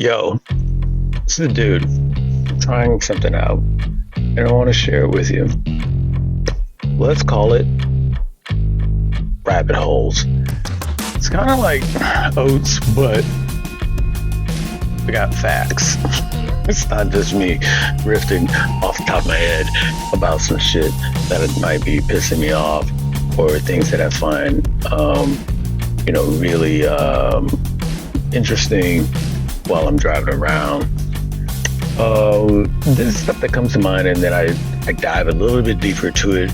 Yo, this is the dude. I'm trying something out, and I want to share it with you. Let's call it rabbit holes. It's kind of like oats, but I got facts. It's not just me riffing off the top of my head about some shit that it might be pissing me off, or things that I find, really interesting while I'm driving around. This is stuff that comes to mind, and then I dive a little bit deeper to it.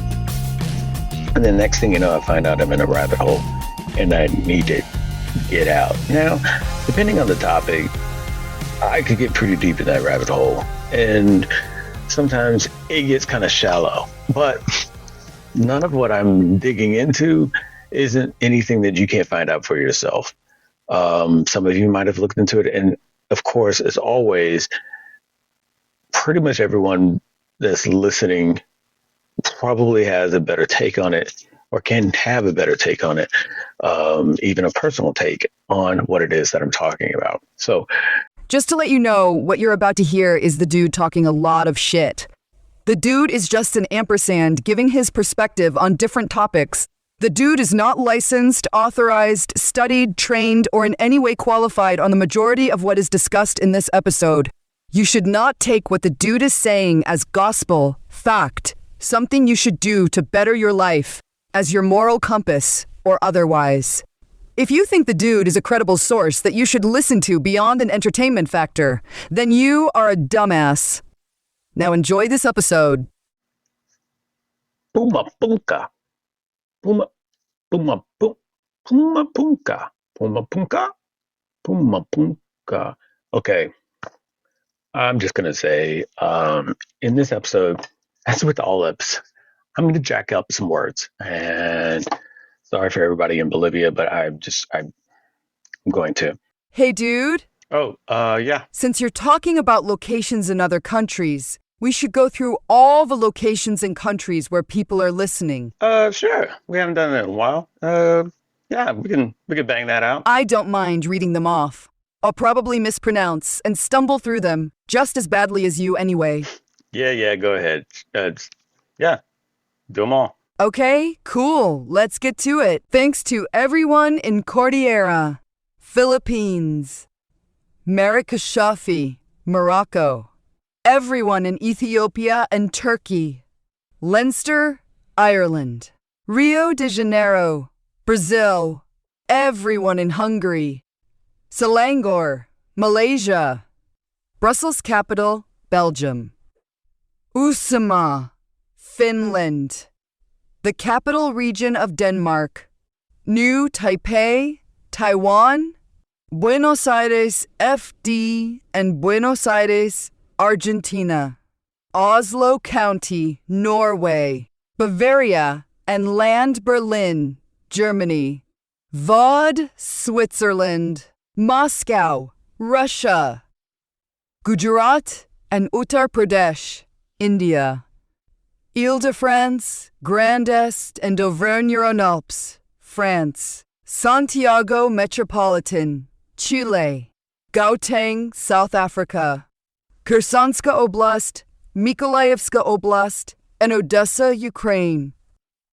And then next thing you know, I find out I'm in a rabbit hole and I need to get out. Now, depending on the topic, I could get pretty deep in that rabbit hole. And sometimes it gets kind of shallow. But none of what I'm digging into isn't anything that you can't find out for yourself. Some of you might have looked into it. And of course, as always, pretty much everyone that's listening probably has a better take on it, or can have a better take on it, even a personal take on what it is that I'm talking about. So, just to let you know, what you're about to hear is the dude talking a lot of shit. The dude is just an ampersand giving his perspective on different topics. The dude is not licensed, authorized, studied, trained, or in any way qualified on the majority of what is discussed in this episode. You should not take what the dude is saying as gospel, fact, something you should do to better your life, as your moral compass, or otherwise. If you think the dude is a credible source that you should listen to beyond an entertainment factor, then you are a dumbass. Now enjoy this episode. Pumapunku. Pumapunku. Okay. I'm just going to say, in this episode, as with all episodes, I'm going to jack up some words. And sorry for everybody in Bolivia, but I'm going to. Hey, dude. Oh, yeah. Since you're talking about locations in other countries, we should go through all the locations and countries where people are listening. Sure. We haven't done it in a while. Yeah, we can bang that out. I don't mind reading them off. I'll probably mispronounce and stumble through them just as badly as you anyway. Yeah, go ahead. Yeah, do them all. Okay, cool. Let's get to it. Thanks to everyone in Cordillera, Philippines, Marrakeshafi, Morocco, everyone in Ethiopia and Turkey, Leinster, Ireland, Rio de Janeiro, Brazil, everyone in Hungary, Selangor, Malaysia, Brussels capital, Belgium, Uusimaa, Finland, the capital region of Denmark, New Taipei, Taiwan, Buenos Aires, FD, and Buenos Aires, Argentina, Oslo County, Norway, Bavaria, and Land Berlin, Germany, Vaud, Switzerland, Moscow, Russia, Gujarat, and Uttar Pradesh, India, Ile-de-France, Grand Est, and Auvergne-Rhône-Alpes, France, Santiago Metropolitan, Chile, Gauteng, South Africa, Khersonska Oblast, Mykolaievska Oblast, and Odessa, Ukraine,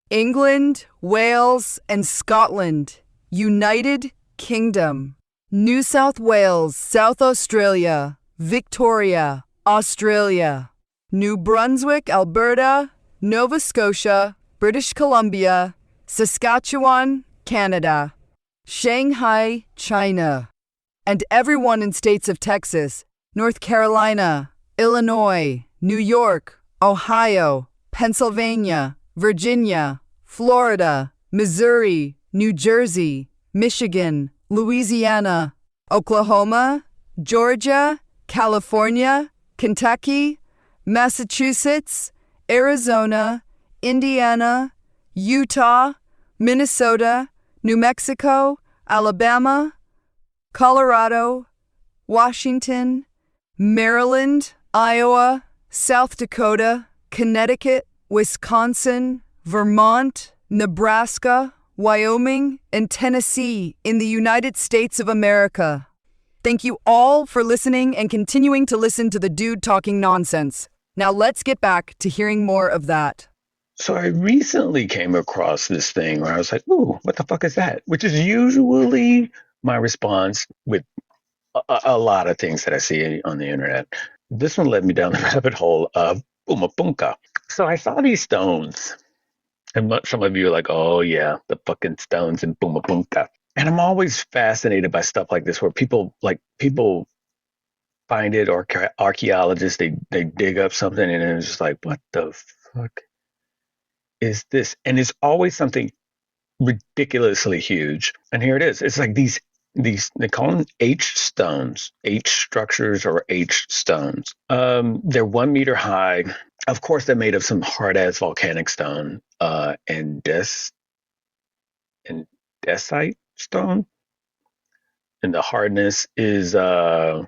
England, Wales, and Scotland, United Kingdom, New South Wales, South Australia, Victoria, Australia, New Brunswick, Alberta, Nova Scotia, British Columbia, Saskatchewan, Canada, Shanghai, China, and everyone in states of Texas, North Carolina, Illinois, New York, Ohio, Pennsylvania, Virginia, Florida, Missouri, New Jersey, Michigan, Louisiana, Oklahoma, Georgia, California, Kentucky, Massachusetts, Arizona, Indiana, Utah, Minnesota, New Mexico, Alabama, Colorado, Washington, Maryland, Iowa, South Dakota, Connecticut, Wisconsin, Vermont, Nebraska, Wyoming, and Tennessee in the United States of America. Thank you all for listening and continuing to listen to the dude talking nonsense. Now let's get back to hearing more of that. So I recently came across this thing where I was like, "Ooh, what the fuck is that?" Which is usually my response with a lot of things that I see on the internet. This one led me down the rabbit hole of Pumapunku. So I saw these stones, and some of you are like, "Oh yeah, the fucking stones in Pumapunku." And I'm always fascinated by stuff like this, where people find it, or archaeologists they dig up something, and it's just like, "What the fuck is this?" And it's always something ridiculously huge. And here it is. It's like these they call them H stones, H structures or H stones. They're 1 meter high. Of course, they're made of some hard ass volcanic stone, and dacite stone, and the hardness is a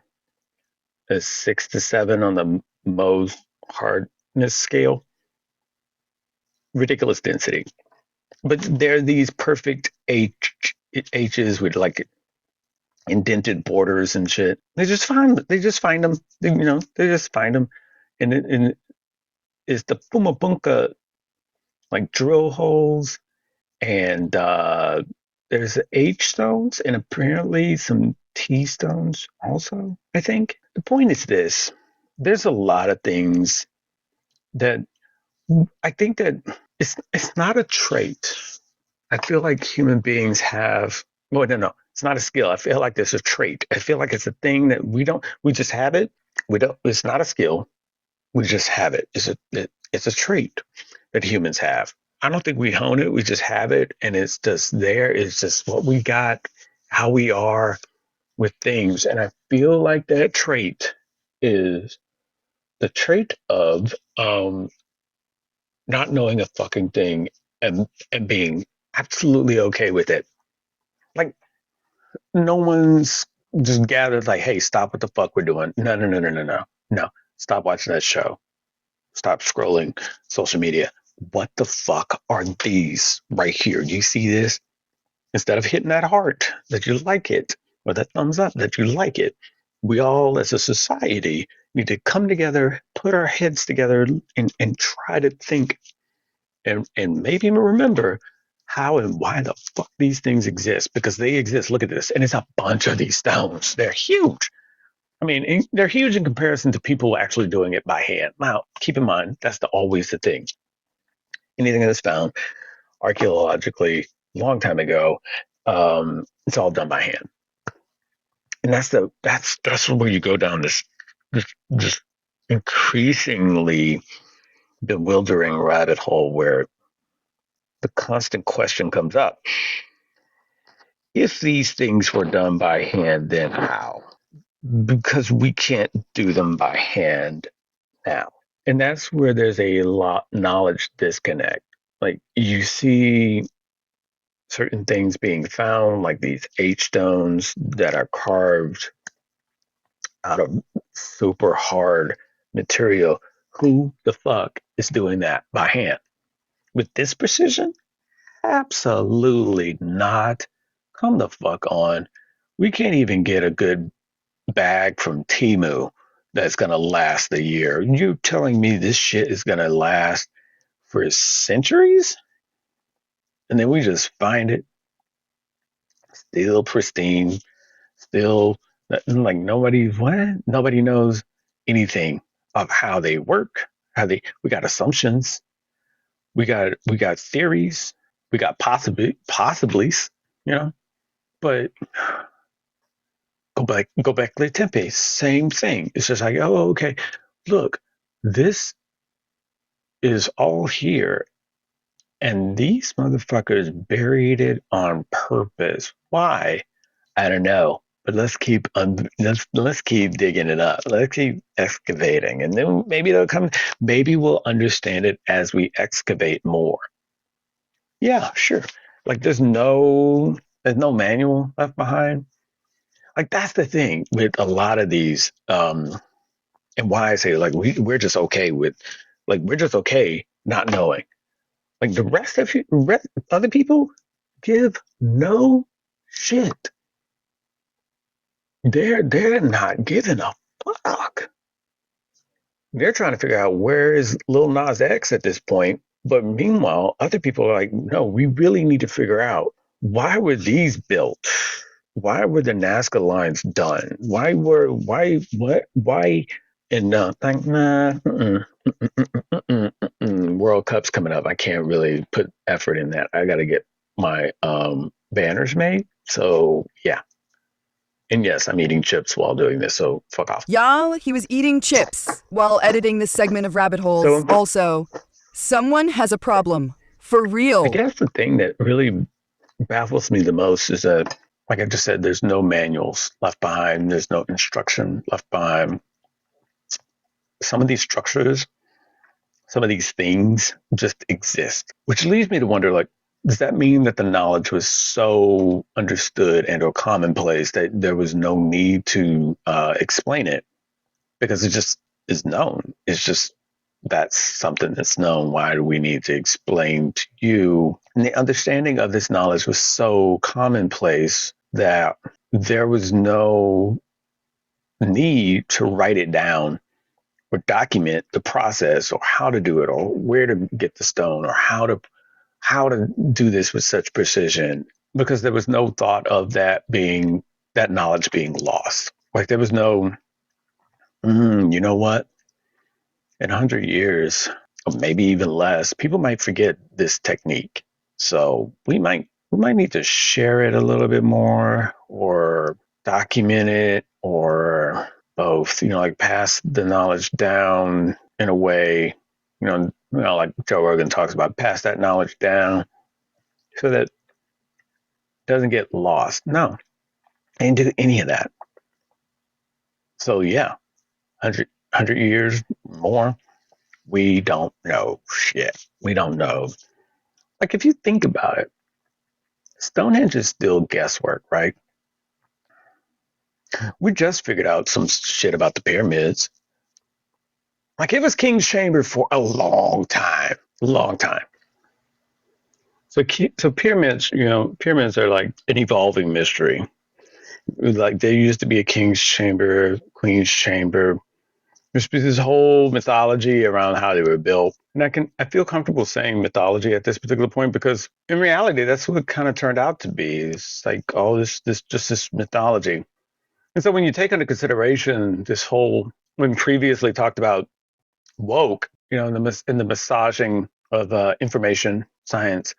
6 to 7 on the Mohs hardness scale. Ridiculous density, but they're these perfect H's with like indented borders and shit. They just find them. They just find them, and it's the Pumapunku like drill holes, and there's H stones and apparently some T stones also. I think the point is this: there's a lot of things that I think that it's not a trait. I feel like human beings have. Well, no, it's not a skill. I feel like there's a trait. I feel like it's a thing that we just have it. We don't. It's not a skill. We just have it. It's a trait that humans have. I don't think we hone it. We just have it, and it's just there. It's just what we got, how we are with things. And I feel like that trait is the trait of not knowing a fucking thing, and being absolutely okay with it. Like no one's just gathered like, "Hey, stop what the fuck we're doing." No, no, no, no, no, no, no. Stop watching that show. Stop scrolling social media. What the fuck are these right here? Do you see this? Instead of hitting that heart that you like it, or that thumbs up that you like it, we all as a society need to come together, put our heads together, and try to think, and maybe even remember how and why the fuck these things exist, because they exist. Look at this. And it's a bunch of these stones. They're huge. I mean, they're huge in comparison to people actually doing it by hand. Now, keep in mind, that's always the thing. Anything that's found archaeologically a long time ago, it's all done by hand. And that's where you go down this increasingly bewildering rabbit hole, where the constant question comes up: if these things were done by hand, then how? Because we can't do them by hand now. And that's where there's a lot knowledge disconnect. Like you see certain things being found, like these H stones that are carved out of super hard material. Who the fuck is doing that by hand? With this precision? Absolutely not. Come the fuck on. We can't even get a good bag from Timu that's gonna last a year. You telling me this shit is gonna last for centuries? And then we just find it still pristine, still like nobody knows anything of how they work. We got assumptions, we got theories, we got possiblies, you know. But go back to Tempe, same thing. It's just like, oh, okay, look, this is all here, and these motherfuckers buried it on purpose. Why? I don't know. But let's keep digging it up. Let's keep excavating, and then maybe they'll come. Maybe we'll understand it as we excavate more. Yeah, sure. Like there's no manual left behind. Like that's the thing with a lot of these, and why I say like we're just okay with, like we're just okay not knowing. Like the rest of other people give no shit. they're not giving a fuck. They're trying to figure out where is Lil Nas X at this point. But meanwhile, other people are like, no, we really need to figure out why were these built? Why were the Nazca lines done? Why? And World Cup's coming up. I can't really put effort in that. I got to get my banners made. So yeah. And yes, I'm eating chips while doing this. So fuck off. Y'all, he was eating chips while editing this segment of Rabbit Holes. So Also, someone has a problem. For I real. guess the thing that really baffles me the most is that, like I just said, there's no manuals left behind. There's no instruction left behind. Some of these structures, some of these things just exist, which leads me to wonder, like, does that mean that the knowledge was so understood and or commonplace that there was no need to explain it because it just is known? It's just that's something that's known. Why do we need to explain to you? And the understanding of this knowledge was so commonplace that there was no need to write it down or document the process or how to do it or where to get the stone or how to do this with such precision, because there was no thought of that knowledge being lost. Like there was no, you know what? In 100 years, or maybe even less, people might forget this technique. So we might need to share it a little bit more or document it or both, like pass the knowledge down in a way, like Joe Rogan talks about, pass that knowledge down so that it doesn't get lost. No, I didn't do any of that. So yeah, 100 years more, we don't know shit. We don't know. Like if you think about it, Stonehenge is still guesswork, right? We just figured out some shit about the pyramids. Like it was King's Chamber for a long time. So pyramids, pyramids are like an evolving mystery. Like there used to be a King's Chamber, Queen's Chamber. There's this whole mythology around how they were built. And I feel comfortable saying mythology at this particular point because in reality, that's what it kind of turned out to be. It's like all this mythology. And so when you take into consideration when previously talked about woke, in the massaging of information science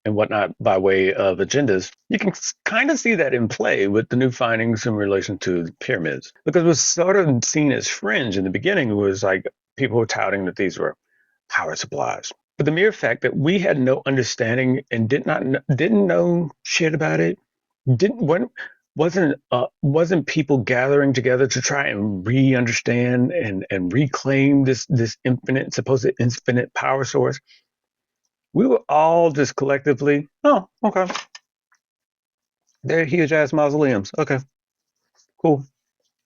and whatnot by way of agendas, you can kind of see that in play with the new findings in relation to the pyramids. Because it was sort of seen as fringe in the beginning. It was like people were touting that these were power supplies. But the mere fact that we had no understanding and didn't know shit about it, wasn't people gathering together to try and re-understand and reclaim this supposed infinite power source. We were all just collectively, oh, okay. They're huge ass mausoleums. Okay, cool.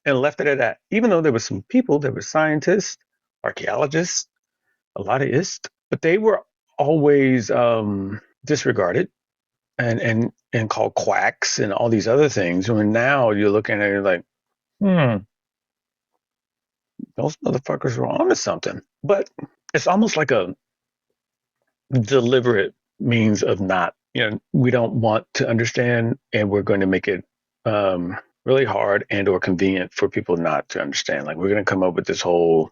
And left it at that. Even though there were some people, there were scientists, archaeologists, a lot of ists, but they were always disregarded and called quacks and all these other things. When now you're looking at it like, those motherfuckers were onto something. But it's almost like a deliberate means of not, we don't want to understand and we're going to make it really hard and or convenient for people not to understand. Like we're going to come up with this whole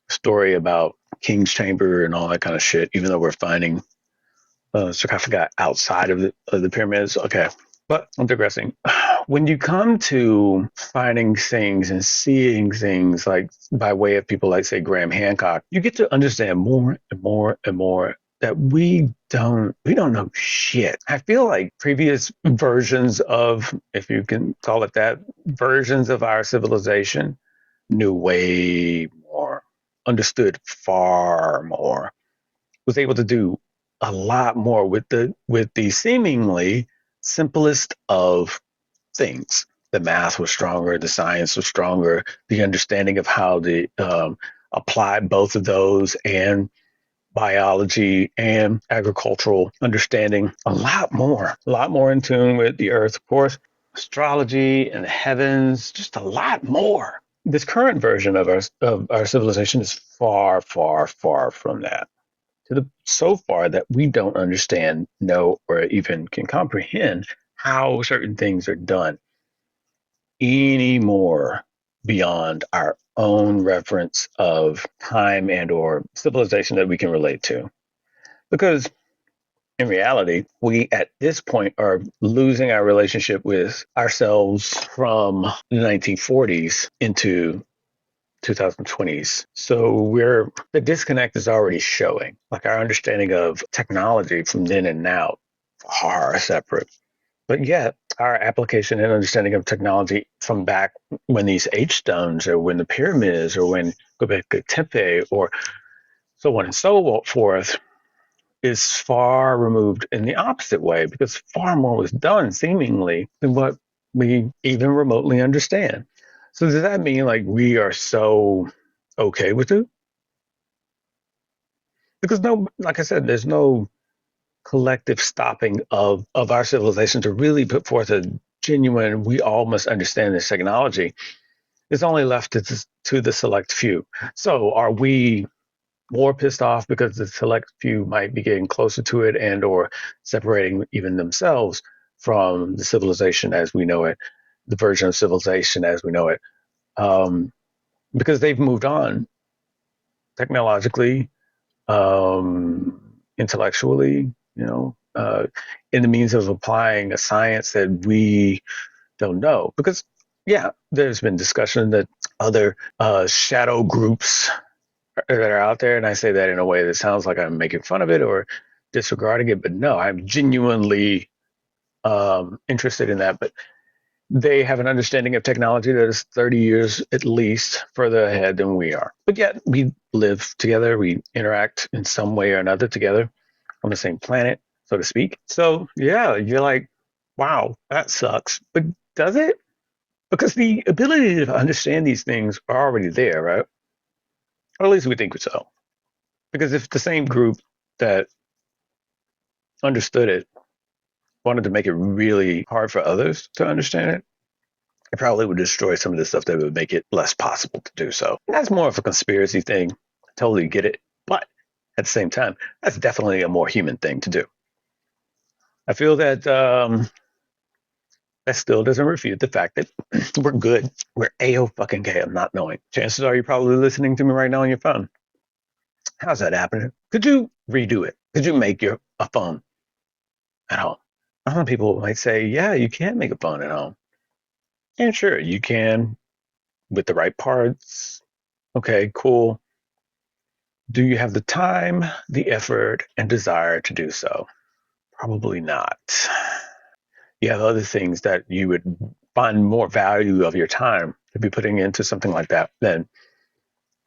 story about King's Chamber and all that kind of shit, even though we're finding sarcophagi outside of the pyramids. Okay, but I'm digressing. When you come to finding things and seeing things like by way of people like, say, Graham Hancock, you get to understand more and more and more that we don't know shit. I feel like previous versions of, if you can call it that, versions of our civilization knew way more, understood far more, was able to do a lot more with the seemingly simplest of things. The math was stronger, the science was stronger, the understanding of how to apply both of those and biology and agricultural understanding a lot more in tune with the earth, of course. astrology and the heavens, just a lot more. This current version of our civilization is far, far, far from that. So far that we don't understand, know, or even can comprehend how certain things are done anymore beyond our own reference of time and or civilization that we can relate to. Because in reality, we at this point are losing our relationship with ourselves from the 1940s into 2020s. So the disconnect is already showing. Like our understanding of technology from then and now are separate. But yet our application and understanding of technology from back when these H stones or when the pyramids or when Göbekli Tepe or so on and so forth is far removed in the opposite way because far more was done seemingly than what we even remotely understand. So does that mean like we are so okay with it? Because no, like I said, there's no collective stopping of our civilization to really put forth a genuine, we all must understand this technology. It's only left to the select few. So are we more pissed off because the select few might be getting closer to it and or separating even themselves from the civilization as we know it, the version of civilization as we know it, because they've moved on technologically, intellectually, in the means of applying a science that we don't know. Because, yeah, there's been discussion that other shadow groups that are out there, and I say that in a way that sounds like I'm making fun of it or disregarding it, but no, I'm genuinely interested in that. But they have an understanding of technology that is 30 years at least further ahead than we are. But yet we live together, we interact in some way or another together on the same planet, so to speak. So yeah, you're like, wow, that sucks. But does it? Because the ability to understand these things are already there, right? Or at least we think so. Because if the same group that understood it wanted to make it really hard for others to understand it, it probably would destroy some of the stuff that would make it less possible to do so. And that's more of a conspiracy thing. I totally get it. But at the same time, that's definitely a more human thing to do. I feel that that still doesn't refute the fact that we're good. We're A-O-fucking-K. I'm not knowing. Chances are you're probably listening to me right now on your phone. How's that happening? Could you redo it? Could you make a phone at home? A lot of people might say, yeah, you can make a phone at home. And sure, you can with the right parts. Okay, cool. Do you have the time, the effort, and desire to do so? Probably not. You have other things that you would find more value of your time to be putting into something like that than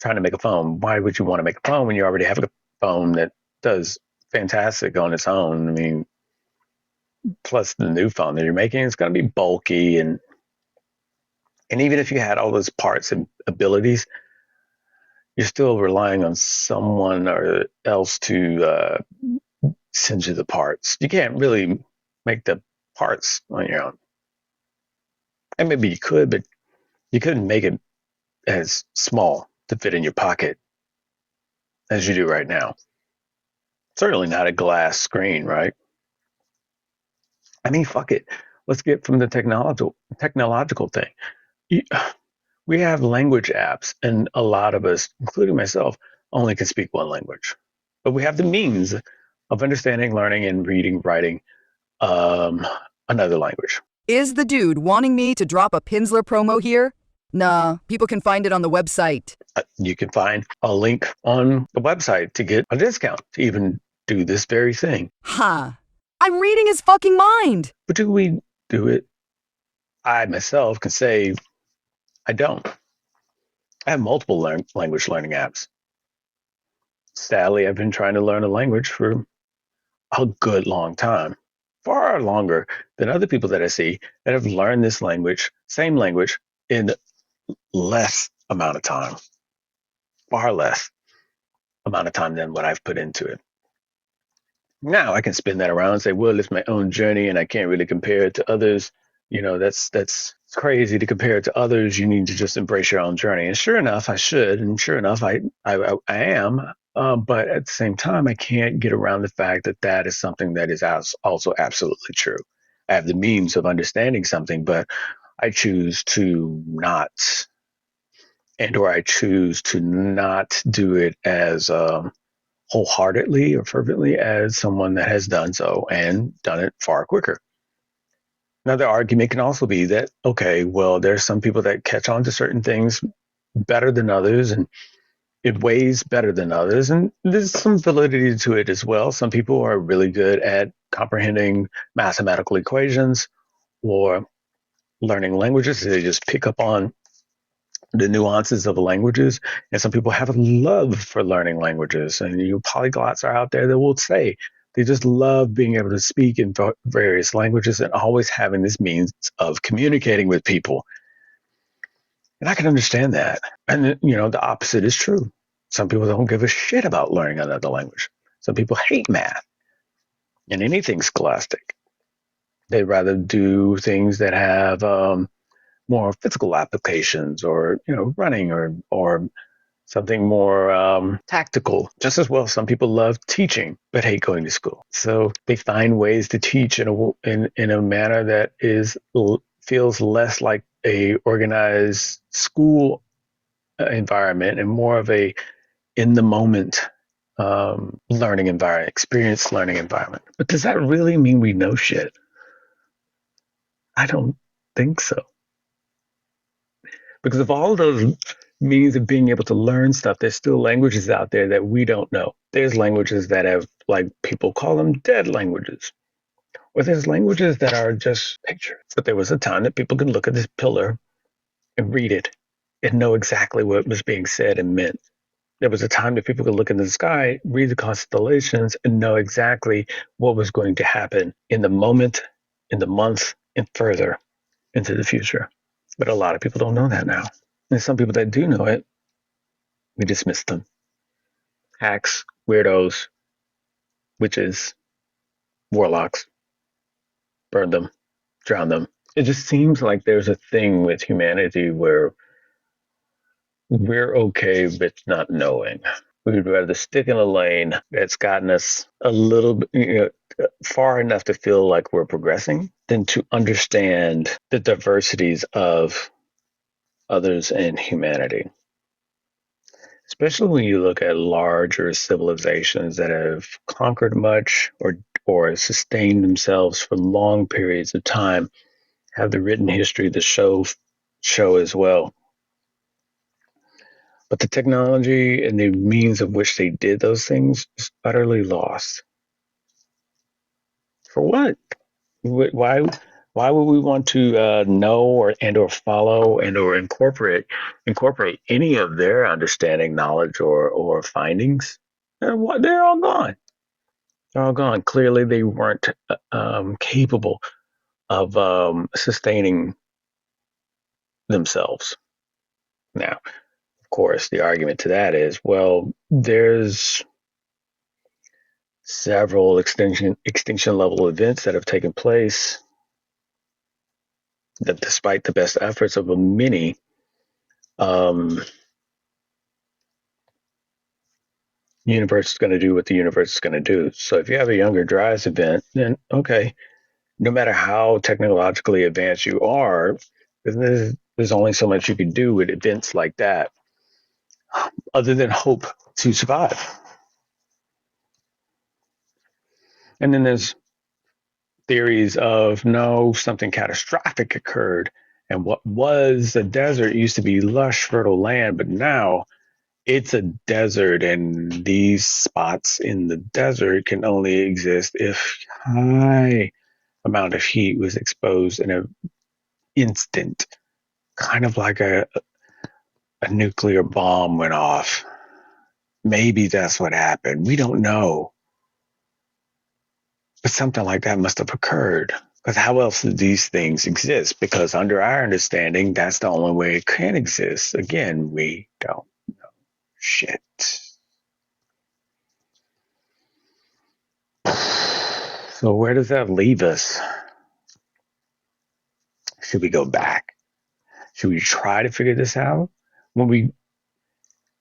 trying to make a phone. Why would you want to make a phone when you already have a phone that does fantastic on its own? I mean, plus the new phone that you're making is going to be bulky and even if you had all those parts and abilities, you're still relying on someone or else to send you the parts. You can't really make the parts on your own. And maybe you could, but you couldn't make it as small to fit in your pocket as you do right now. Certainly not a glass screen, right? I mean, fuck it. Let's get from the technological thing. We have language apps, and a lot of us, including myself, only can speak one language. But we have the means of understanding, learning, and reading, writing another language. Is the dude wanting me to drop a Pinsler promo here? Nah, people can find it on the website. You can find a link on the website to get a discount to even do this very thing. Ha! I'm reading his fucking mind! But do we do it? I myself can say I don't. I have multiple language learning apps. Sadly, I've been trying to learn a language for a good long time, far longer than other people that I see that have learned this language, same language, in less amount of time, far less amount of time than what I've put into it. Now I can spin that around and say, well, it's my own journey and I can't really compare it to others. That's crazy to compare it to others. You need to just embrace your own journey. And sure enough, I should. And sure enough, I am. But at the same time, I can't get around the fact that that is something that is also absolutely true. I have the means of understanding something, but I choose to not, or I choose to not do it as wholeheartedly or fervently as someone that has done so and done it far quicker. Another argument can also be that, okay, well, there's some people that catch on to certain things better than others, and it weighs better than others. And there's some validity to it as well. Some people are really good at comprehending mathematical equations or learning languages. They just pick up on the nuances of the languages. And some people have a love for learning languages. And polyglots are out there that will say they just love being able to speak in various languages and always having this means of communicating with people. And I can understand that. And, the opposite is true. Some people don't give a shit about learning another language. Some people hate math and anything scholastic. They'd rather do things that have more physical applications, or running, or something more tactical. Just as well, some people love teaching but hate going to school. So they find ways to teach in a manner that feels less like a organized school environment and more of a in the moment learning environment, experience learning environment. But does that really mean we know shit? I don't think so. Because of all those means of being able to learn stuff, there's still languages out there that we don't know. There's languages that have, like, people call them dead languages. Or there's languages that are just pictures. But there was a time that people could look at this pillar and read it and know exactly what was being said and meant. There was a time that people could look into the sky, read the constellations, and know exactly what was going to happen in the moment, in the month, and further into the future. But a lot of people don't know that now. And some people that do know it, we dismiss them. Hacks, weirdos, witches, warlocks, burn them, drown them. It just seems like there's a thing with humanity where we're okay with not knowing. We'd rather stick in a lane that's gotten us a little bit, far enough to feel like we're progressing than to understand the diversities of others and humanity. Especially when you look at larger civilizations that have conquered much or sustained themselves for long periods of time, have the written history to show as well. But the technology and the means of which they did those things is utterly lost. For what? Why? Why would we want to know or follow or incorporate any of their understanding, knowledge, or findings? They're all gone. They're all gone. Clearly, they weren't capable of sustaining themselves. Now, of course, the argument to that is, well, there's several extinction level events that have taken place that, despite the best efforts of many, the universe is going to do what the universe is going to do. So if you have a Younger Dryas event, then okay, no matter how technologically advanced you are, there's only so much you can do with events like that other than hope to survive. And then there's theories of, no, something catastrophic occurred. And what was a desert used to be lush, fertile land, but now it's a desert. And these spots in the desert can only exist if high amount of heat was exposed in an instant, kind of like a nuclear bomb went off. Maybe that's what happened. We don't know. But something like that must have occurred. Because how else do these things exist? Because under our understanding, that's the only way it can exist. Again, we don't know shit. So where does that leave us? Should we go back? Should we try to figure this out? When we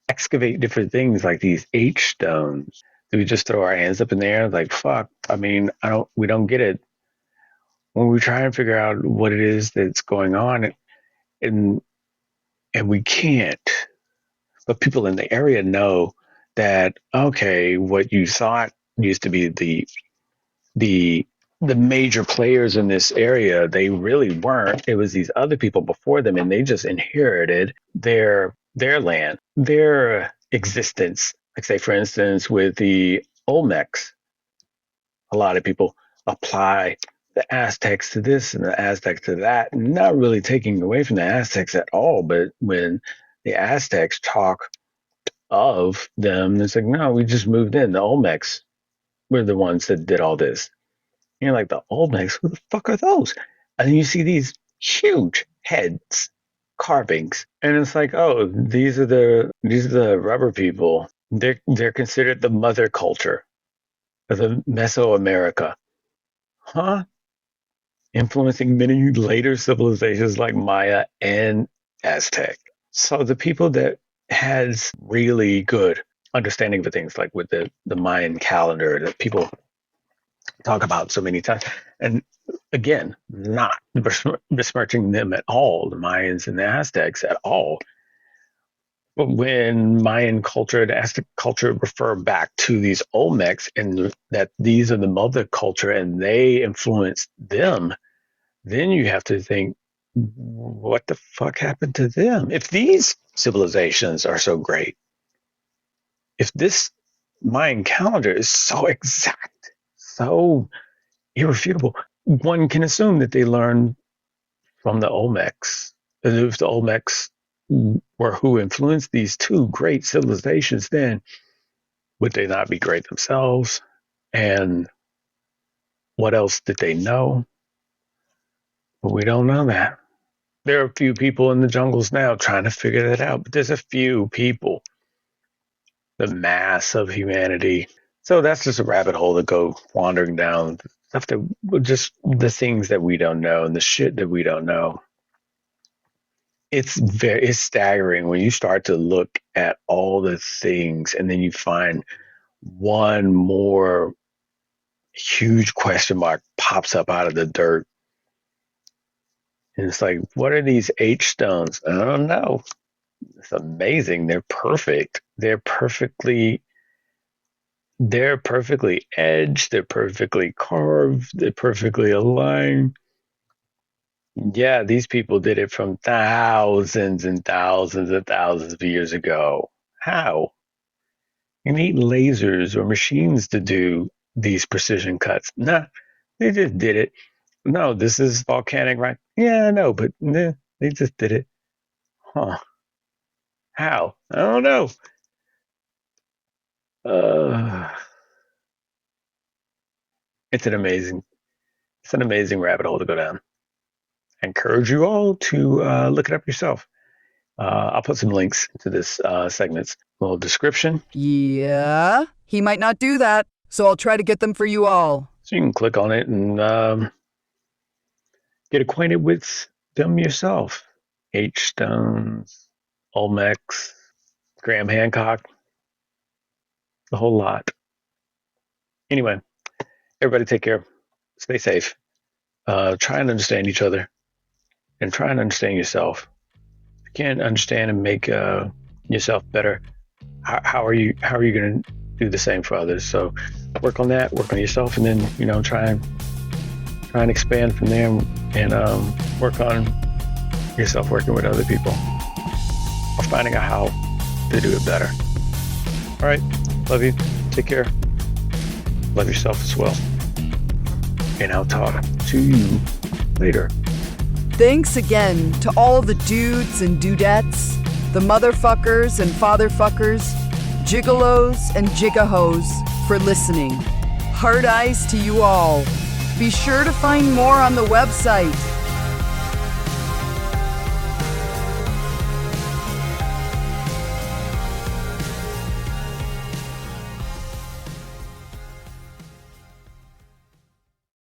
excavate different things like these H stones, do we just throw our hands up in the air like, fuck? I mean, we don't get it. When we try and figure out what it is that's going on, and we can't, but people in the area know that, okay, what you thought used to be the major players in this area, they really weren't. It was these other people before them, and they just inherited their land, their existence. Like, say, for instance, with the Olmecs, a lot of people apply the Aztecs to this and the Aztecs to that, not really taking away from the Aztecs at all. But when the Aztecs talk of them, it's like, no, we just moved in. The Olmecs were the ones that did all this. And you're like, the Olmecs, who the fuck are those? And then you see these huge heads, carvings, and it's like, oh, these are the rubber people. They're considered the mother culture of the Mesoamerica. Huh? Influencing many later civilizations like Maya and Aztec. So the people that has really good understanding of things, like with the Mayan calendar that people talk about so many times, and again, not besmirching them at all, the Mayans and the Aztecs at all. But when Mayan culture and Aztec culture refer back to these Olmecs and that these are the mother culture and they influenced them, then you have to think, what the fuck happened to them? If these civilizations are so great, if this Mayan calendar is so exact, so irrefutable, one can assume that they learned from the Olmecs. And if the Olmecs were who influenced these two great civilizations, then would they not be great themselves? And what else did they know? But we don't know that. There are a few people in the jungles now trying to figure that out, but there's a few people, the mass of humanity. So that's just a rabbit hole to go wandering down, stuff that just the things that we don't know and the shit that we don't know. It's staggering when you start to look at all the things and then you find one more huge question mark pops up out of the dirt. And it's like, what are these H stones? I don't know. It's amazing. They're perfect. They're perfectly edged. They're perfectly carved. They're perfectly aligned. Yeah, these people did it from thousands and thousands and thousands of years ago. How? You need lasers or machines to do these precision cuts. Nah, they just did it. No, this is volcanic, right? Yeah, I know, but they just did it. Huh. How? I don't know. It's an amazing rabbit hole to go down. I encourage you all to look it up yourself. I'll put some links to this segment's little description. Yeah, he might not do that, so I'll try to get them for you all. So you can click on it and get acquainted with them yourself. H. Stones, Olmecs, Graham Hancock, the whole lot. Anyway, everybody take care. Stay safe. Try and understand each other and try and understand yourself. If you can't understand and make yourself better, how are you going to do the same for others? So work on that, work on yourself, and then, try and expand from there and work on yourself working with other people or finding out how to do it better. All right. Love you. Take care. Love yourself as well. And I'll talk to you later. Thanks again to all the dudes and dudettes, the motherfuckers and fatherfuckers, gigolos and jigahos for listening. Hard eyes to you all. Be sure to find more on the website